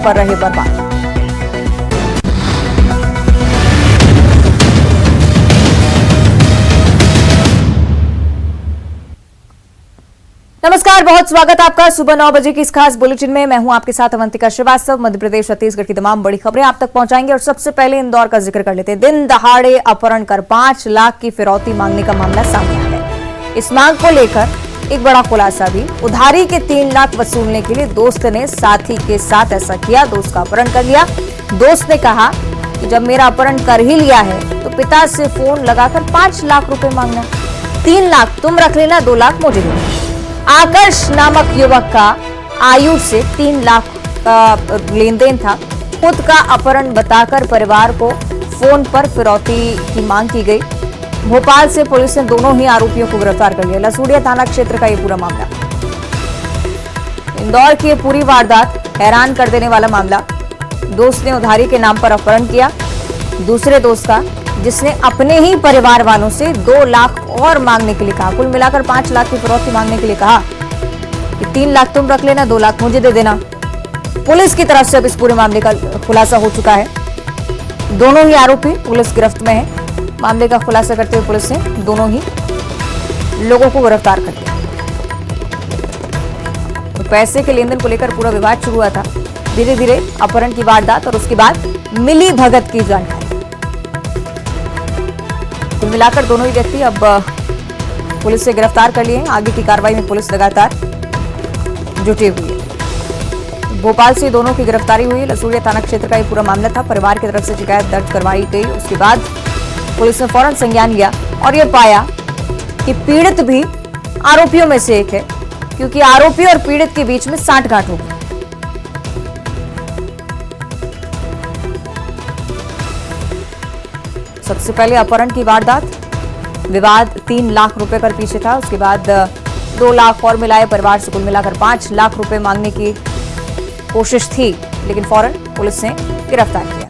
पर रहे बर्बाद। नमस्कार, बहुत स्वागत आपका सुबह 9 बजे की इस खास बुलेटिन में। मैं हूं आपके साथ अवंतिका श्रीवास्तव। मध्य प्रदेश छत्तीसगढ़ की तमाम बड़ी खबरें आप तक पहुंचाएंगे और सबसे पहले इंदौर का जिक्र कर लेते हैं। दिन दहाड़े अपहरण कर 5 लाख की फिरौती मांगने का मामला सामने आया है। इस मांग को लेकर एक बड़ा खुलासा भी। उधारी के 3 लाख वसूलने के लिए दोस्त ने साथी के साथ ऐसा किया, दोस्त का अपहरण कर लिया। दोस्त ने कहा कि जब मेरा अपहरण कर ही लिया है तो पिता से फोन लगाकर 5 लाख रुपए मांगना, 3 लाख तुम रख लेना, 2 लाख मुझे देना। आकर्ष नामक युवक का आयुष से 3 लाख का लेन देन था। खुद का अपहरण बताकर परिवार को फोन पर फिरौती की मांग की गई। भोपाल से पुलिस ने दोनों ही आरोपियों को गिरफ्तार कर लिया। लसूड़िया थाना क्षेत्र का यह पूरा मामला। इंदौर की यह पूरी वारदात हैरान कर देने वाला मामला। दोस्त ने उधारी के नाम पर अपहरण किया दूसरे दोस्त का, जिसने अपने ही परिवार वालों से 2 लाख और मांगने के लिए कहा। कुल मिलाकर 5 लाख की फिरौती मांगने के लिए कहा कि 3 लाख तुम रख लेना, 2 लाख मुझे दे देना। पुलिस की तरफ से अब इस पूरे मामले का खुलासा हो चुका है। दोनों ही आरोपी पुलिस गिरफ्त में है। मामले का खुलासा करते हुए पुलिस ने दोनों ही लोगों को गिरफ्तार कर लिया। तो पैसे के लेन देन को लेकर पूरा विवाद शुरू हुआ था। धीरे धीरे अपहरण की वारदात और उसके बाद मिली भगत की जानकारी। कुल मिलाकर दोनों ही व्यक्ति अब पुलिस से गिरफ्तार कर लिए हैं। आगे की कार्रवाई में पुलिस लगातार जुटी हुई है। भोपाल से दोनों की गिरफ्तारी हुई। लसूड़िया थाना क्षेत्र का यह पूरा मामला था। परिवार की तरफ से शिकायत दर्ज करवाई गई। उसके बाद पुलिस ने फौरन संज्ञान लिया और यह पाया कि पीड़ित भी आरोपियों में से एक है, क्योंकि आरोपी और पीड़ित के बीच में सांठगांठ हो गई। सबसे पहले अपहरण की वारदात, विवाद 3 लाख रुपए पर पीछे था। उसके बाद 2 लाख और मिलाए परिवार से, कुल मिलाकर 5 लाख रुपए मांगने की कोशिश थी, लेकिन फौरन पुलिस ने गिरफ्तार किया।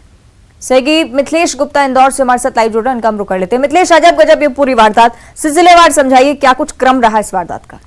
सहयोगी मिथिलेश गुप्ता इंदौर से हमारे साथ लाइव जुड़ रहे हैं, उनका हम रुख कर लेते हैं। मिथिलेश, अजब गजब ये पूरी वारदात, सिलसिलेवार समझाइए, क्या कुछ क्रम रहा इस वारदात का?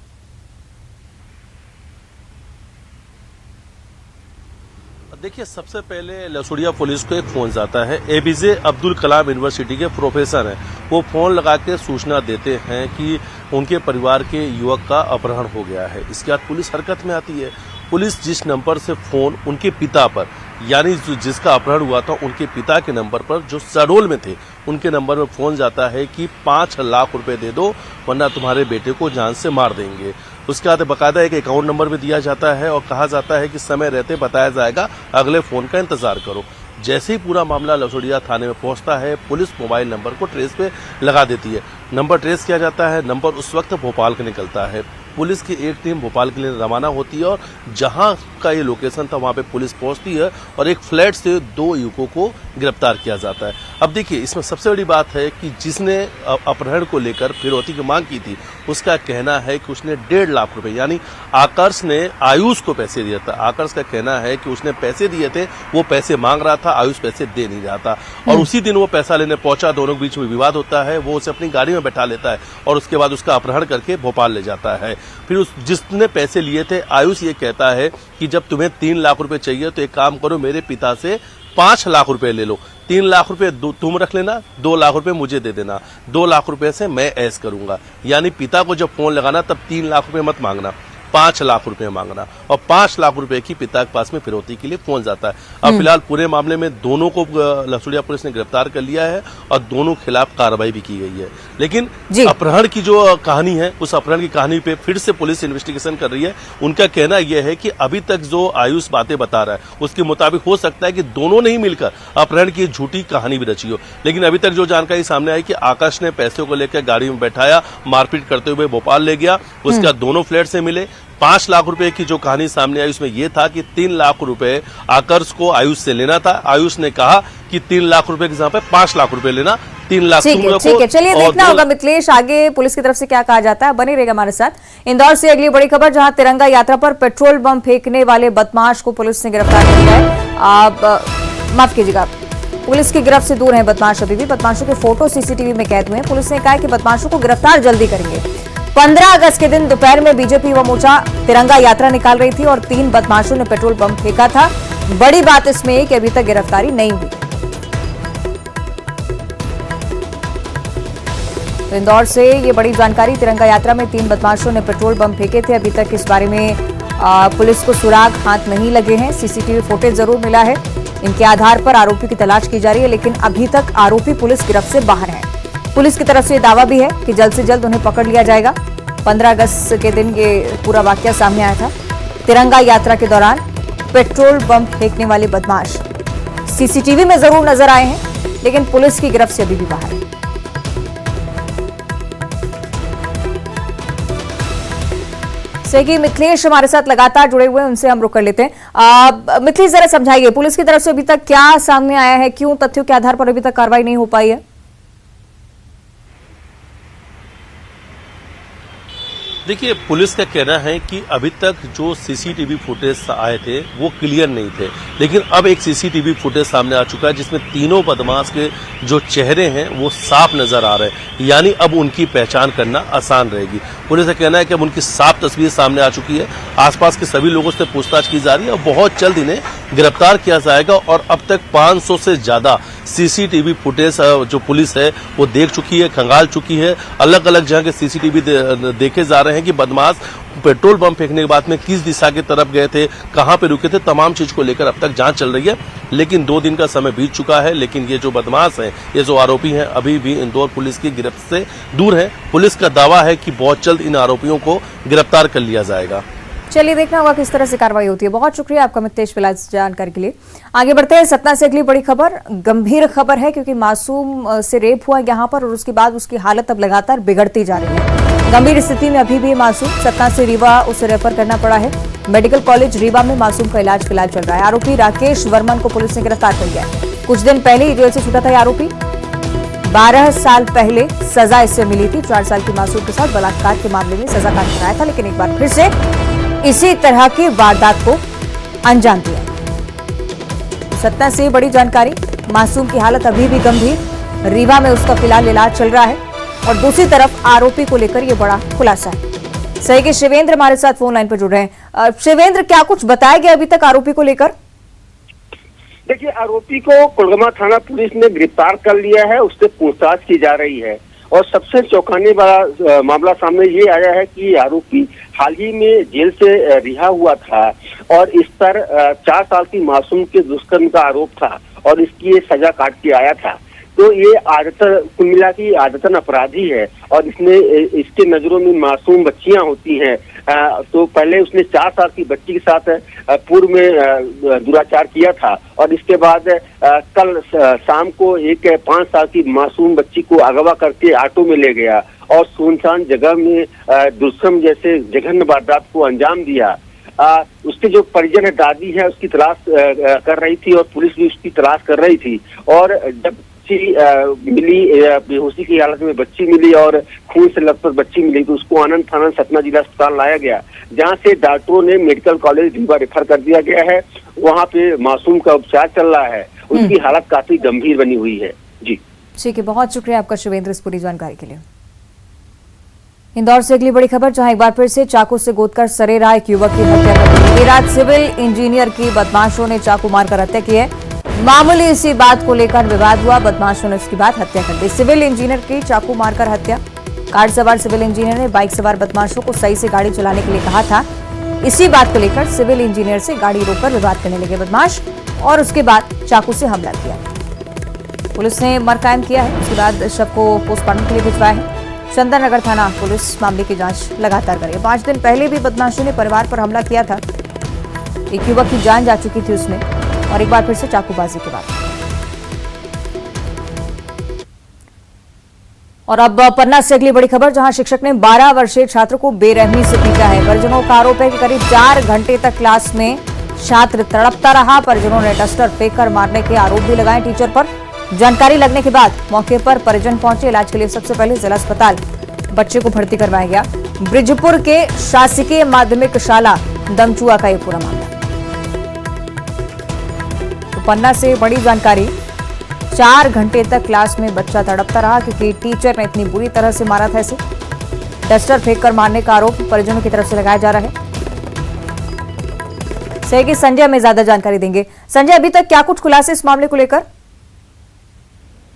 देखिए, सबसे पहले लसूड़िया पुलिस को एक फोन जाता है। एपीजे अब्दुल कलाम यूनिवर्सिटी के प्रोफेसर हैं, वो फोन लगा के सूचना देते हैं कि उनके परिवार के युवक का अपहरण हो गया है। इसके बाद पुलिस हरकत में आती है। पुलिस जिस नंबर से फोन उनके पिता पर, यानी जिसका अपहरण हुआ था उनके पिता के नंबर पर, जो शहडोल में थे, उनके नंबर में फोन जाता है कि 5 लाख रुपए दे दो वरना तुम्हारे बेटे को जान से मार देंगे। उसके बाद बाकायदा एक अकाउंट नंबर भी दिया जाता है और कहा जाता है कि समय रहते बताया जाएगा, अगले फोन का इंतजार करो। जैसे ही पूरा मामला लसूड़िया थाने में पहुंचता है, पुलिस मोबाइल नंबर को ट्रेस पे लगा देती है। नंबर ट्रेस किया जाता है। नंबर उस वक्त भोपाल का निकलता है। पुलिस की एक टीम भोपाल के लिए रवाना होती है और जहां का ये लोकेशन था वहां पे पुलिस पहुंचती है और एक फ्लैट से 2 युवकों को गिरफ्तार किया जाता है। अब देखिए, इसमें सबसे बड़ी बात है कि जिसने अपहरण को लेकर फिरौती की मांग की थी, उसका कहना है कि उसने 1.5 लाख रुपए, यानी आकर्ष ने आयुष को पैसे दिया था। आकर्ष का कहना है कि उसने पैसे दिए थे, वो पैसे मांग रहा था, आयुष पैसे दे नहीं रहा था और उसी दिन वो पैसा लेने पहुंचा। दोनों के बीच में विवाद होता है। वो उसे अपनी गाड़ी में बैठा लेता है और उसके बाद उसका अपहरण करके भोपाल ले जाता है। फिर जिसने पैसे लिए थे, आयुष ये कहता है कि जब तुम्हें 3 लाख रुपए चाहिए तो एक काम करो, मेरे पिता से 5 लाख रुपए ले लो। 3 लाख रुपए तुम रख लेना, 2 लाख रुपए मुझे दे देना। 2 लाख रुपए से मैं ऐश करूंगा, यानी पिता को जब फोन लगाना तब 3 लाख रुपए मत मांगना, 5 लाख रुपए मांगना। और 5 लाख रुपए की पिता के पास में फिरौती के लिए फोन जाता है। अब फिलहाल पूरे मामले में दोनों को लसूड़िया पुलिस ने गिरफ्तार कर लिया है और दोनों के खिलाफ कार्रवाई भी की गई है। लेकिन अपहरण की जो कहानी है, उस अपहरण की कहानी पे फिर से पुलिस इन्वेस्टिगेशन कर रही है। उनका कहना यह है कि अभी तक जो आयुष बातें बता रहा है उसके मुताबिक हो सकता है कि दोनों ने ही मिलकर अपहरण की झूठी कहानी भी रची हो। लेकिन अभी तक जो जानकारी सामने आई कि आकाश ने पैसे को लेकर गाड़ी में बैठाया, मारपीट करते हुए भोपाल ले गया। उसके बाद दोनों फ्लैट से मिले। 5 लाख रुपए की जो कहानी सामने आई उसमें यह था कि 3 लाख रुपए आकर्ष को आयुष से लेना था। आयुष ने कहा कि 3 लाख रुपए की जगह पे 5 लाख रुपए लेना, 3 लाख तुम लोगों को। ठीक है, चलिए देखना होगा मिथिलेश, आगे पुलिस की तरफ से क्या कहा जाता है। बने रहेगा हमारे साथ। इंदौर से अगली बड़ी खबर, जहां तिरंगा यात्रा पर पेट्रोल बम फेंकने वाले बदमाश को पुलिस ने गिरफ्तार कर लिया है। माफ कीजिएगा, पुलिस की गिरफ्त से दूर है बदमाश अभी भी। बदमाशों के फोटो सीसीटीवी में कैद हुए हैं। पुलिस ने कहा कि बदमाशों को गिरफ्तार जल्दी करेंगे। 15 अगस्त के दिन दोपहर में बीजेपी युवा मोर्चा तिरंगा यात्रा निकाल रही थी और 3 बदमाशों ने पेट्रोल बम फेंका था। बड़ी बात इसमें है कि अभी तक गिरफ्तारी नहीं हुई। तो इंदौर से ये बड़ी जानकारी। तिरंगा यात्रा में 3 बदमाशों ने पेट्रोल बम फेंके थे। अभी तक इस बारे में पुलिस को सुराग हाथ नहीं लगे हैं। सीसीटीवी फुटेज जरूर मिला है। इनके आधार पर आरोपी की तलाश की जा रही है, लेकिन अभी तक आरोपी पुलिस गिरफ्त से बाहर है। पुलिस की तरफ से दावा भी है कि जल्द से जल्द उन्हें पकड़ लिया जाएगा। 15 अगस्त के दिन ये पूरा वाकया सामने आया था। तिरंगा यात्रा के दौरान पेट्रोल बम फेंकने वाले बदमाश सीसीटीवी में जरूर नजर आए हैं, लेकिन पुलिस की गिरफ्त से अभी भी बाहर है। मिथिलेश हमारे साथ लगातार जुड़े हुए हैं, उनसे हम रुक कर लेते हैं। मिथिलेश, जरा समझाइए, पुलिस की तरफ से अभी तक क्या सामने आया है, क्यों तथ्यों के आधार पर अभी तक कार्रवाई नहीं हो पाई है? देखिए, पुलिस का कहना है कि अभी तक जो सीसीटीवी फुटेज आए थे वो क्लियर नहीं थे, लेकिन अब एक सीसीटीवी फुटेज सामने आ चुका है जिसमें तीनों बदमाश के जो चेहरे हैं वो साफ नजर आ रहे हैं, यानी अब उनकी पहचान करना आसान रहेगी। पुलिस का कहना है कि अब उनकी साफ तस्वीर सामने आ चुकी है। आसपास के सभी लोगों से पूछताछ की जा रही है और बहुत जल्द इन्हें गिरफ्तार किया जाएगा। और अब तक 500 से ज्यादा सीसीटीवी फुटेज जो पुलिस है वो देख चुकी है, खंगाल चुकी है। अलग अलग जगह के सीसीटीवी देखे जा रहे हैं कि बदमाश पेट्रोल बम फेंकने के बाद में किस दिशा की तरफ गए थे, कहां पे रुके थे, तमाम चीज को लेकर अब तक जांच चल रही है। लेकिन 2 दिन का समय बीत चुका है, लेकिन ये जो बदमाश हैं, ये जो आरोपी हैं, अभी भी इंदौर पुलिस की गिरफ्त से दूर है। पुलिस का दावा है कि बहुत जल्द इन आरोपियों को गिरफ्तार कर लिया जाएगा। चलिए, देखना होगा किस तरह से कार्रवाई होती है। बहुत शुक्रिया आपका मिथिलेश फिलहाल जानकारी के लिए। आगे बढ़ते हैं। सतना से अगली बड़ी खबर गंभीर खबर है, क्योंकि मासूम से रेप हुआ यहां पर और उसके बाद उसकी हालत अब लगातार बिगड़ती जा रही है। गंभीर स्थिति में अभी भी मासूम। सतना से रीवा उसे रेफर करना पड़ा है। मेडिकल कॉलेज रीवा में मासूम का इलाज फिलहाल चल रहा है। आरोपी राकेश वर्मन को पुलिस ने गिरफ्तार कर लिया है। कुछ दिन पहले ही जेल से छूटा था ये आरोपी। 12 साल पहले सजा इससे मिली थी। 4 साल की मासूम के साथ बलात्कार के मामले में सजा काट कराया था, लेकिन एक बार फिर से इसी तरह की वारदात को अंजाम दिया। सतना से बड़ी जानकारी। मासूम की हालत अभी भी गंभीर। रीवा में उसका फिलहाल इलाज चल रहा है और दूसरी तरफ आरोपी को लेकर यह बड़ा खुलासा है। सही के शिवेंद्र हमारे साथ फोन लाइन पर जुड़ रहे हैं। शिवेंद्र, क्या कुछ बताया गया अभी तक आरोपी को लेकर? देखिए, आरोपी को कोडरमा थाना पुलिस ने गिरफ्तार कर लिया है। उससे पूछताछ की जा रही है और सबसे चौंकाने वाला मामला सामने ये आया है कि आरोपी हाल ही में जेल से रिहा हुआ था और इस पर 4 साल की मासूम के दुष्कर्म का आरोप था और इसकी ये सजा काट के आया था। तो ये आदतन कुल मिला की आदतन अपराधी है और इसके नजरों में मासूम बच्चियां होती हैं। तो पहले उसने 4 साल की बच्ची के साथ पूर्व में दुराचार किया था और इसके बाद कल शाम को एक 5 साल की मासूम बच्ची को अगवा करके ऑटो में ले गया और सुनसान जगह में दुष्कर्म जैसे जघन्य वारदात को अंजाम दिया। उसके जो परिजन है, दादी है, उसकी तलाश कर रही थी और पुलिस भी उसकी तलाश कर रही थी। और जब मिली, बेहोशी की हालत में बच्ची मिली और खून से लथपथ बच्ची मिली, तो उसको आनंद थाना सतना जिला अस्पताल लाया गया, जहां से डॉक्टरों ने मेडिकल कॉलेज रीवा रेफर कर दिया गया है। वहां पे मासूम का उपचार चल रहा है। उसकी हालत काफी गंभीर बनी हुई है। जी ठीक है, बहुत शुक्रिया आपका शिवेंद्र इस पूरी जानकारी के लिए। इंदौर से अगली बड़ी खबर, जहां एक बार फिर से चाकू से गोदकर सरेरा एक युवक की हत्या कर दी। देर रात सिविल इंजीनियर की बदमाशों ने चाकू मारकर हत्या की है। मामूली इसी बात को लेकर विवाद हुआ, बदमाशों ने उसके बाद हत्या कर दी। सिविल इंजीनियर की चाकू मारकर हत्या। कार सवार सिविल इंजीनियर ने बाइक सवार बदमाशों को सही से गाड़ी चलाने के लिए कहा था। इसी बात को लेकर सिविल इंजीनियर से गाड़ी रोककर विवाद करने लगे बदमाश और उसके बाद चाकू से हमला किया। पुलिस ने मर कायम किया है। उसके बाद शव को पोस्टमार्टम के लिए भिजवाया है। चंदन नगर थाना पुलिस मामले की जांच लगातार कर रही है। 5 दिन पहले भी बदमाशों ने परिवार पर हमला किया था। एक युवक की जान जा चुकी थी उसमें और एक बार फिर से चाकूबाजी के बाद। और अब पन्ना से अगली बड़ी खबर, जहां शिक्षक ने 12 वर्षीय छात्र को बेरहमी से पीटा है। परिजनों का आरोप है कि करीब 4 घंटे तक क्लास में छात्र तड़पता रहा। परिजनों ने डस्टर फेंककर मारने के आरोप भी लगाए टीचर पर। जानकारी लगने के बाद मौके पर परिजन पहुंचे। इलाज के लिए सबसे पहले जिला अस्पताल बच्चे को भर्ती करवाया गया। ब्रिजपुर के शासकीय माध्यमिक शाला दमचुआ का यह पूरा मामला। तो पन्ना से बड़ी जानकारी, 4 घंटे तक क्लास में बच्चा तड़पता रहा क्योंकि टीचर ने इतनी बुरी तरह से मारा था इसे। डस्टर फेंककर मारने का आरोप परिजनों की तरफ से लगाया जा रहा है। सहयोगी संजय हमें ज्यादा जानकारी देंगे। संजय, अभी तक क्या कुछ खुलासे इस मामले को लेकर?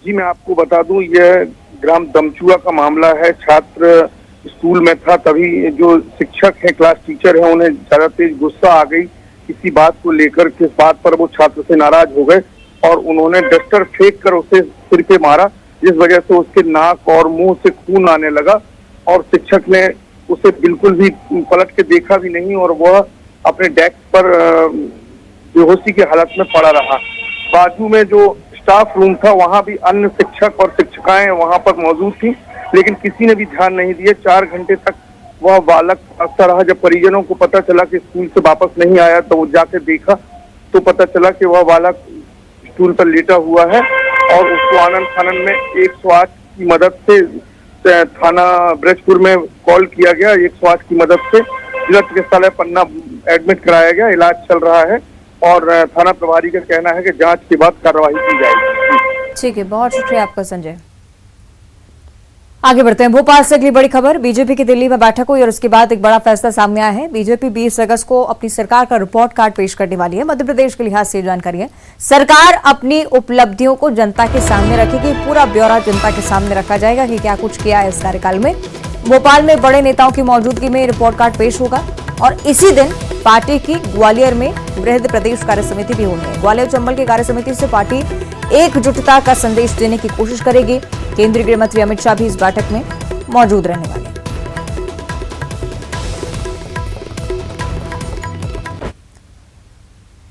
जी, मैं आपको बता दूं, यह ग्राम दमचुआ का मामला है। छात्र स्कूल में था, तभी जो शिक्षक है, क्लास टीचर है, उन्हें ज्यादा तेज गुस्सा आ गई किसी बात को लेकर। किस बात पर वो छात्र से नाराज हो गए और उन्होंने डस्टर फेंक कर उसे सिर पे मारा, जिस वजह से उसके नाक और मुंह से खून आने लगा और शिक्षक ने उसे बिल्कुल भी पलट के देखा भी नहीं और वह अपने डेस्क पर बेहोशी की हालत में पड़ा रहा। बाजू में जो स्टाफ रूम था, वहां भी अन्य शिक्षक और शिक्षिकाएं वहां पर मौजूद थी, लेकिन किसी ने भी ध्यान नहीं दिया। 4 घंटे तक वह बालक भागता रहा। जब परिजनों को पता चला कि स्कूल से वापस नहीं आया, तो वो जाकर देखा तो पता चला कि वह बालक स्टूल पर लेटा हुआ है और उसको आनंद फानन में 108 की मदद से थाना ब्रजपुर में कॉल किया गया। 108 की मदद से जिला चिकित्सालय पन्ना एडमिट कराया गया, इलाज चल रहा है और थाना प्रभारी का कहना है कि जांच के बाद कार्रवाई की जाएगी। ठीक है, बहुत शुक्रिया आपका संजय। आगे बढ़ते हैं। भोपाल से अगली बड़ी खबर, बीजेपी की दिल्ली में बैठक हुई और उसके बाद एक बड़ा फैसला सामने आया है। बीजेपी 20 अगस्त को अपनी सरकार का रिपोर्ट कार्ड पेश करने वाली है। मध्य प्रदेश के लिहाज से जानकारी है, सरकार अपनी उपलब्धियों को जनता के सामने रखेगी। पूरा ब्यौरा जनता के सामने रखा जाएगा कि क्या कुछ किया है इस कार्यकाल में। भोपाल में बड़े नेताओं की मौजूदगी में रिपोर्ट कार्ड पेश होगा और इसी दिन पार्टी की ग्वालियर में वृहद प्रदेश कार्य समिति भी होनी है। ग्वालियर चंबल की कार्य समिति से पार्टी एकजुटता का संदेश देने की कोशिश करेगी। केंद्रीय गृह मंत्री अमित शाह भी इस बैठक में मौजूद रहने वाले हैं।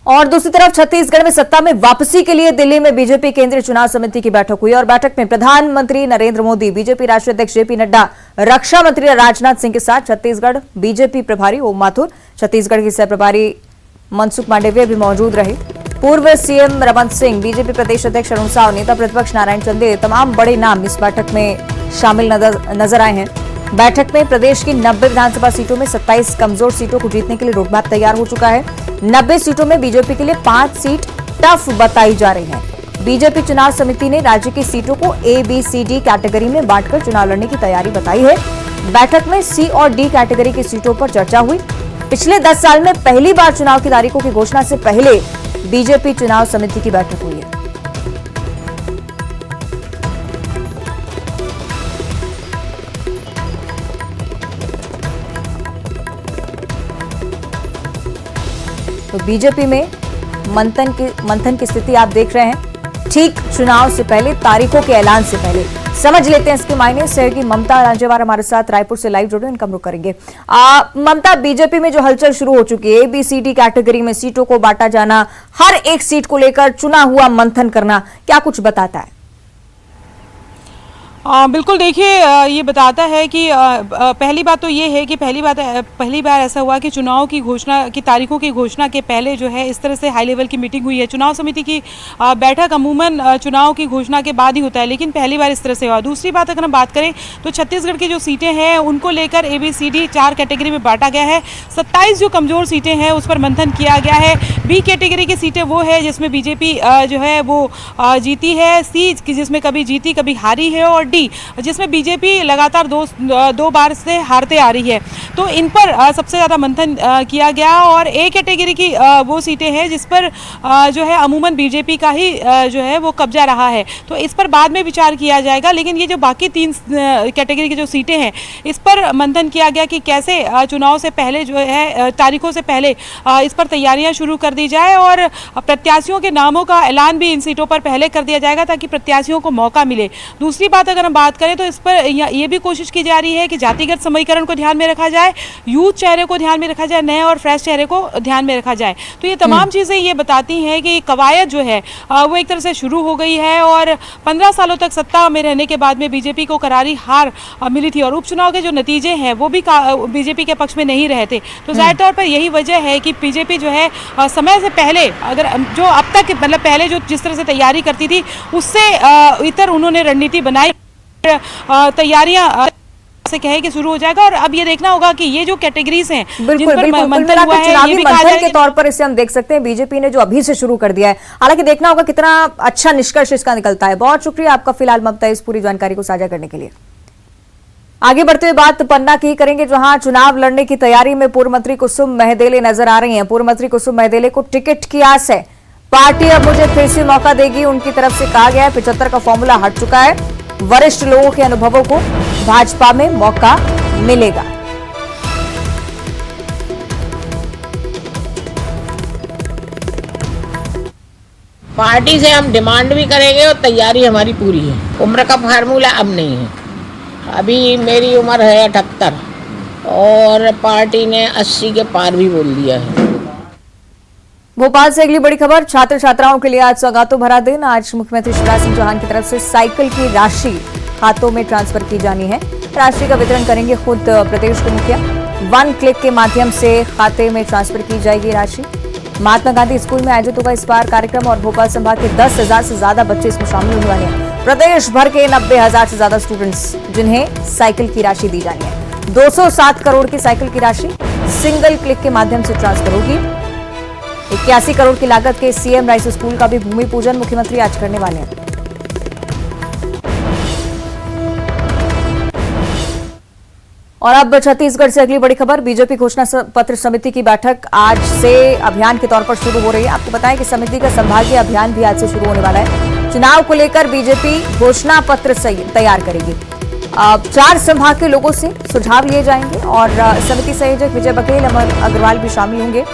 और दूसरी तरफ छत्तीसगढ़ में सत्ता में वापसी के लिए दिल्ली में बीजेपी केंद्रीय चुनाव समिति की बैठक हुई और बैठक में प्रधानमंत्री नरेंद्र मोदी, बीजेपी राष्ट्रीय अध्यक्ष जेपी नड्डा, रक्षा मंत्री राजनाथ सिंह के साथ छत्तीसगढ़ बीजेपी प्रभारी ओम माथुर, छत्तीसगढ़ की सह प्रभारी मनसुख मांडविया भी मौजूद रहे। पूर्व सीएम रमन सिंह, बीजेपी प्रदेश अध्यक्ष अरुण साव, नेता प्रतिपक्ष नारायण चंदेल, तमाम बड़े नाम इस बैठक में शामिल नजर आए हैं। बैठक में प्रदेश की 90 विधानसभा सीटों में 27 कमजोर सीटों को जीतने के लिए रोडमैप तैयार हो चुका है। 90 सीटों में बीजेपी के लिए 5 सीट टफ बताई जा रही है। बीजेपी चुनाव समिति ने राज्य की सीटों को ABCD कैटेगरी में बांटकर चुनाव लड़ने की तैयारी बताई है। बैठक में C और D कैटेगरी की सीटों पर चर्चा हुई। पिछले 10 साल में पहली बार चुनाव की तारीखों की घोषणा से पहले बीजेपी चुनाव समिति की बैठक हुई है। तो बीजेपी में मंथन की स्थिति आप देख रहे हैं। ठीक चुनाव से पहले, तारीखों के ऐलान से पहले समझ लेते हैं इसके मायने। सहयोगी ममता रांझेवार हमारे साथ रायपुर से लाइव जुड़े, इनका रुख करेंगे। ममता, बीजेपी में जो हलचल शुरू हो चुकी है, ABCD कैटेगरी में सीटों को बांटा जाना, हर एक सीट को लेकर चुना हुआ मंथन करना, क्या कुछ बताता है? बिल्कुल, देखिए, ये बताता है कि पहली बात तो ये है कि पहली बार ऐसा हुआ कि चुनाव की घोषणा की तारीखों की घोषणा के पहले जो है इस तरह से हाई लेवल की मीटिंग हुई है। चुनाव समिति की बैठक अमूमन चुनाव की घोषणा के बाद ही होता है, लेकिन पहली बार इस तरह से हुआ। दूसरी बात अगर हम बात करें तो छत्तीसगढ़ की जो सीटें हैं उनको लेकर ABCD 4 कैटेगरी में बांटा गया है। 27 जो कमजोर सीटें हैं उस पर मंथन किया गया है। B कैटेगरी की सीटें वो है जिसमें बीजेपी जो है वो जीती है। C जिसमें कभी जीती कभी हारी है, और जिसमें बीजेपी लगातार दो बार से हारते आ रही है। तो इन पर सबसे ज़्यादा मंथन किया गया। और A कैटेगरी की वो सीटें हैं जिस पर जो है अमूमन बीजेपी का ही जो है वो कब्जा रहा है, तो इस पर बाद में विचार किया जाएगा। लेकिन ये जो बाकी 3 कैटेगरी की जो सीटें हैं इस पर मंथन किया गया कि कैसे चुनाव से पहले जो है तारीखों से पहले इस पर तैयारियां शुरू कर दी जाए और प्रत्याशियों के नामों का ऐलान भी इन सीटों पर पहले कर दिया जाएगा ताकि प्रत्याशियों को मौका मिले। दूसरी बात अगर हम बात करें तो इस पर ये भी कोशिश की जा रही है कि जातिगत समीकरण को ध्यान में रखा जाए, यूथ चेहरे को ध्यान में रखा जाए, नए और फ्रेश चेहरे को ध्यान में रखा जाए। तो ये तमाम चीज़ें ये बताती हैं कि कवायद जो है वो एक तरह से शुरू हो गई है। और 15 सालों तक सत्ता में रहने के बाद में बीजेपी को करारी हार मिली थी और उपचुनाव के जो नतीजे हैं वो भी बीजेपी के पक्ष में नहीं रहे थे। तो जाहिर तौर पर यही वजह है कि बीजेपी जो है समय से पहले, अगर जो अब तक मतलब पहले जो जिस तरह से तैयारी करती थी उससे इतर उन्होंने रणनीति बनाई, तैयारियां से कहे कि शुरू हो जाएगा। और अब ये देखना होगा कि ये जो कैटेगरीज हैं जिन पर मंथन हुआ है, ये भी मंथन के तौर पर इसे हम देख सकते हैं बीजेपी ने जो अभी से शुरू कर दिया है। हालांकि देखना होगा कितना अच्छा निष्कर्ष इसका निकलता है। बहुत शुक्रिया आपका फिलहाल ममता इस पूरी जानकारी को साझा करने के लिए। आगे बढ़ते हुए बात पन्ना की करेंगे, जहां चुनाव लड़ने की तैयारी में पूर्व मंत्री कुसुम महदेले नजर आ रही हैं। पूर्व मंत्री कुसुम महदेले को टिकट की आस है। पार्टी अब मुझे फिर से मौका देगी, उनकी तरफ से कहा गया है। 75 का फॉर्मूला हट चुका है। वरिष्ठ लोगों के अनुभवों को भाजपा में मौका मिलेगा। पार्टी से हम डिमांड भी करेंगे और तैयारी हमारी पूरी है। उम्र का फार्मूला अब नहीं है। अभी मेरी उम्र है 78 और पार्टी ने 80 के पार भी बोल दिया है। भोपाल से अगली बड़ी खबर, छात्र छात्राओं के लिए आज सौगातों भरा दिन। आज मुख्यमंत्री शिवराज सिंह चौहान की तरफ से साइकिल की राशि खातों में ट्रांसफर की जानी है। राशि का वितरण करेंगे खुद प्रदेश के मुखिया। 1 क्लिक के माध्यम से खाते में ट्रांसफर की जाएगी राशि। महात्मा गांधी स्कूल में आयोजित होगा इस बार कार्यक्रम और भोपाल संभाग के 10,000 से ज्यादा बच्चे इसमें शामिल होने वाले हैं। प्रदेश भर के 90,000 से ज्यादा स्टूडेंट्स जिन्हें साइकिल की राशि दी जानी है। 207 करोड़ की साइकिल की राशि सिंगल क्लिक के माध्यम से ट्रांसफर होगी। 81 करोड़ की लागत के सीएम राइस स्कूल का भी भूमि पूजन मुख्यमंत्री आज करने वाले हैं। और अब छत्तीसगढ़ से अगली बड़ी खबर, बीजेपी घोषणा पत्र समिति की बैठक आज से अभियान के तौर पर शुरू हो रही है। आपको बताएं कि समिति का संभागीय अभियान भी आज से शुरू होने वाला है। चुनाव को लेकर बीजेपी घोषणा पत्र तैयार करेगी। 4 संभाग के लोगों से सुझाव लिए जाएंगे और समिति संयोजक विजय बघेल, अमर अग्रवाल भी शामिल होंगे।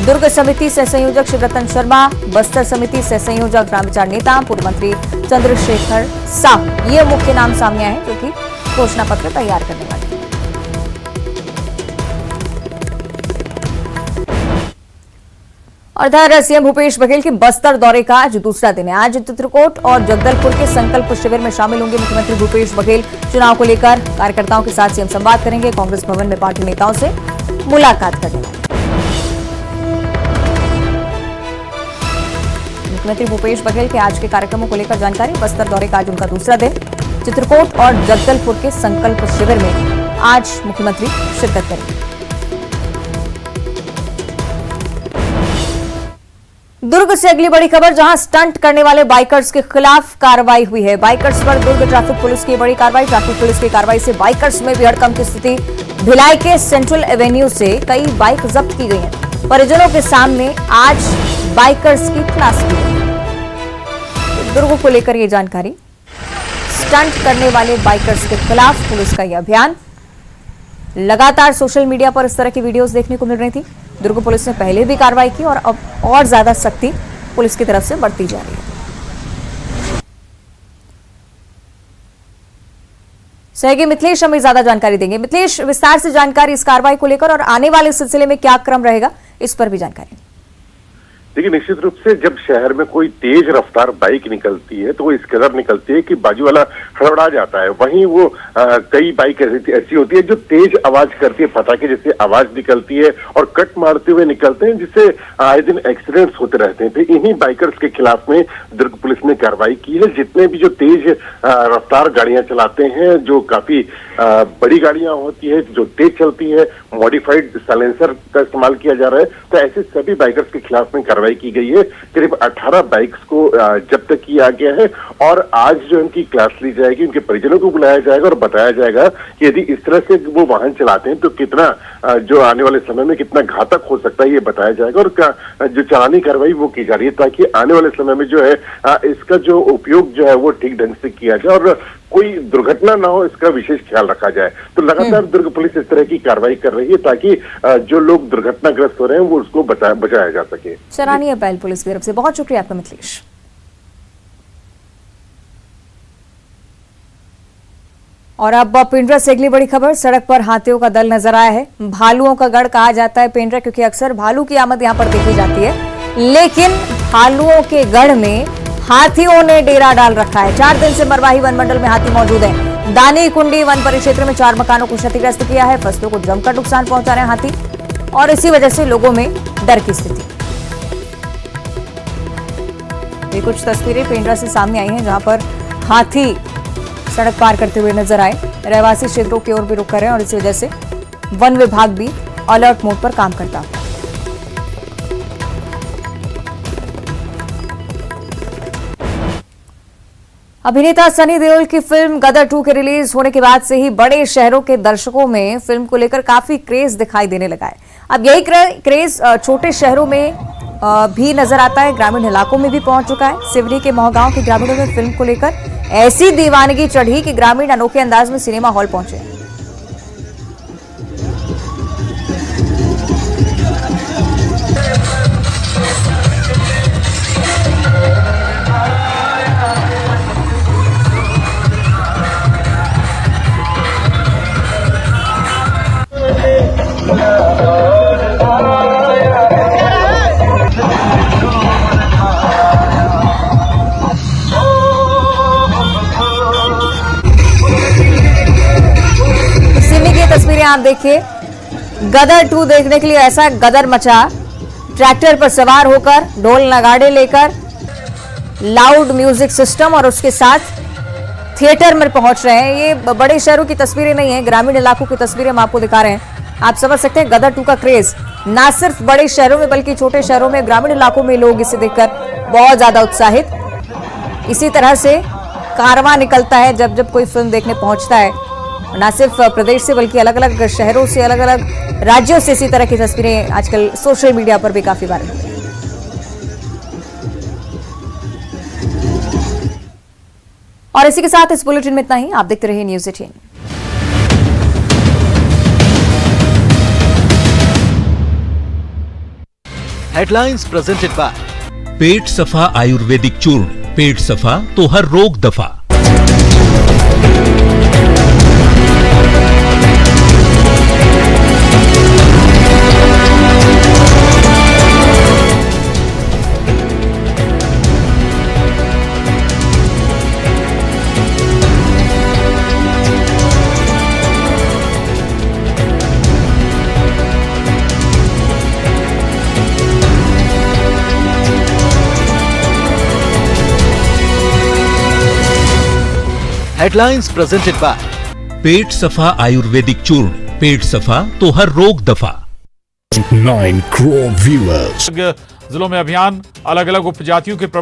दुर्ग समिति से संयोजक शिवरतन शर्मा, बस्तर समिति से संयोजक ग्राम विचार नेता पूर्व मंत्री चंद्रशेखर साहू, ये मुख्य नाम सामने आए हैं जो कि घोषणा पत्र तैयार करने वाले हैं। और इधर सीएम भूपेश बघेल के बस्तर दौरे का आज दूसरा दिन है। आज चित्रकूट और जगदलपुर के संकल्प शिविर में शामिल होंगे मुख्यमंत्री भूपेश बघेल। चुनाव को लेकर कार्यकर्ताओं के साथ सीएम संवाद करेंगे। कांग्रेस भवन में पार्टी नेताओं से मुलाकात करने वाले मुख्यमंत्री भूपेश बघेल के आज के कार्यक्रमों को लेकर जानकारी। बस्तर दौरे का आज उनका दूसरा दिन। चित्रकूट और जगदलपुर के संकल्प शिविर में आज मुख्यमंत्री शिरकत करेंगे। दुर्ग से अगली बड़ी खबर, जहां स्टंट करने वाले बाइकर्स के खिलाफ कार्रवाई हुई है। बाइकर्स पर दुर्ग ट्रैफिक पुलिस की बड़ी कार्रवाई। ट्रैफिक पुलिस की कार्रवाई से बाइकर्स में भी हड़कंप की स्थिति। भिलाई के सेंट्रल एवेन्यू से कई बाइक जब्त की गई हैं। परिजनों के सामने आज बाइकर्स की क्लास की गई। दुर्ग को लेकर ये जानकारी। स्टंट करने वाले बाइकर्स के खिलाफ पुलिस का यह अभियान। लगातार सोशल मीडिया पर इस तरह की वीडियोस देखने को मिल रही थी। दुर्ग पुलिस ने पहले भी कार्रवाई की और अब और ज्यादा सख्ती पुलिस की तरफ से बढ़ती जा रही है। सहयोगी मिथिलेश हमें ज्यादा जानकारी देंगे। मिथिलेश, विस्तार से जानकारी इस कार्रवाई को लेकर और आने वाले सिलसिले में क्या क्रम रहेगा, इस पर भी जानकारी। देखिए, निश्चित रूप से जब शहर में कोई तेज रफ्तार बाइक निकलती है तो वो इस कदर निकलती है कि बाजू वाला हड़बड़ा जाता है। वहीं वो कई बाइक ऐसी होती है जो तेज आवाज करती है, पटाखे जैसे आवाज निकलती है और कट मारते हुए निकलते हैं, जिससे आए दिन एक्सीडेंट्स होते रहते हैं। तो इन्हीं बाइकर्स के खिलाफ में दुर्ग पुलिस ने कार्रवाई की है। जितने भी जो तेज रफ्तार गाड़ियां चलाते हैं, जो काफी बड़ी गाड़ियां होती है, जो तेज चलती है, मॉडिफाइड साइलेंसर का इस्तेमाल किया जा रहा है, तो ऐसे सभी बाइकर्स के खिलाफ में कार्रवाई की गई है। करीब 18 बाइक्स को जब्त किया गया है और आज जो इनकी क्लास ली जाएगी, उनके परिजनों को बुलाया जाएगा और बताया जाएगा कि यदि इस तरह से वो वाहन चलाते हैं तो कितना जो आने वाले समय में कितना घातक हो सकता है, ये बताया जाएगा। और जो चालानी कार्रवाई वो की जा रही है ताकि आने वाले समय में जो है इसका जो उपयोग जो है वो ठीक ढंग से किया जाए और कोई दुर्घटना ना हो, इसका विशेष ख्याल रखा जाए। तो लगातार दुर्ग पुलिस इस तरह की कार्रवाई कर रही है ताकि जो लोग दुर्घटनाग्रस्त हो रहे हैं वो उसको बचाया जा सके। सराहनीय पहल पुलिस की तरफ से। बहुत शुक्रिया आपका मिथिलेश। और अब पेंड्रा से अगली बड़ी खबर, सड़क पर हाथियों का दल नजर आया है। भालुओं का गढ़ कहा जाता है पेंड्रा, क्योंकि अक्सर भालू की आमद यहां पर देखी जाती है, लेकिन भालुओं के गढ़ में हाथियों ने डेरा डाल रखा है। 4 दिन से मरवाही वन मंडल में हाथी मौजूद है। दानी कुंडी वन परिक्षेत्र में 4 मकानों को क्षतिग्रस्त किया है। फसलों को जमकर नुकसान पहुंचा रहे हैं हाथी और इसी वजह से लोगों में डर की स्थिति। ये कुछ तस्वीरें पेंड्रा से सामने आई हैं जहां पर हाथी सड़क पार करते हुए नजर आए। रहवासी क्षेत्रों की ओर भी रुक कर रहे हैं और इसी वजह से वन विभाग भी अलर्ट मोड पर काम करता है। अभिनेता सनी देओल की फिल्म गदर 2 के रिलीज होने के बाद से ही बड़े शहरों के दर्शकों में फिल्म को लेकर काफी क्रेज दिखाई देने लगा है। अब यही क्रेज छोटे शहरों में भी नजर आता है, ग्रामीण इलाकों में भी पहुंच चुका है। सिवनी के मोहगांव के ग्रामीणों में फिल्म को लेकर ऐसी दीवानगी चढ़ी कि ग्रामीण अनोखे अंदाज में सिनेमा हॉल पहुंचे। तस्वीरें आप देखिए, गदर 2 देखने के लिए ऐसा गदर मचा। ट्रैक्टर पर सवार होकर, ढोल नगाड़े लेकर, लाउड म्यूजिक सिस्टम और उसके साथ थिएटर में पहुंच रहे हैं। ये बड़े शहरों की तस्वीरें नहीं है, ग्रामीण इलाकों की तस्वीरें हम आपको दिखा रहे हैं। आप समझ सकते हैं गदर 2 का क्रेज ना सिर्फ बड़े शहरों में बल्कि छोटे शहरों में, ग्रामीण इलाकों में लोग इसे देखकर बहुत ज्यादा उत्साहित। इसी तरह से कारवां निकलता है जब जब कोई फिल्म देखने पहुंचता है, न सिर्फ प्रदेश से बल्कि अलग अलग शहरों से, अलग अलग राज्यों से इसी तरह की तस्वीरें आजकल सोशल मीडिया पर भी काफी वायरल हैं। और इसी के साथ इस बुलेटिन में इतना ही। आप देखते रहिए न्यूज़ 18। हेडलाइंस प्रेजेंटेड बाय पेट सफा आयुर्वेदिक चूर्ण। पेट सफा तो हर रोग दफा। हेडलाइंस प्रेजेंटेड बाय पेट सफा आयुर्वेदिक चूर्ण। पेट सफा तो हर रोग दफा। 9 crore viewers। जिलों में अभियान, अलग अलग उपजातियों के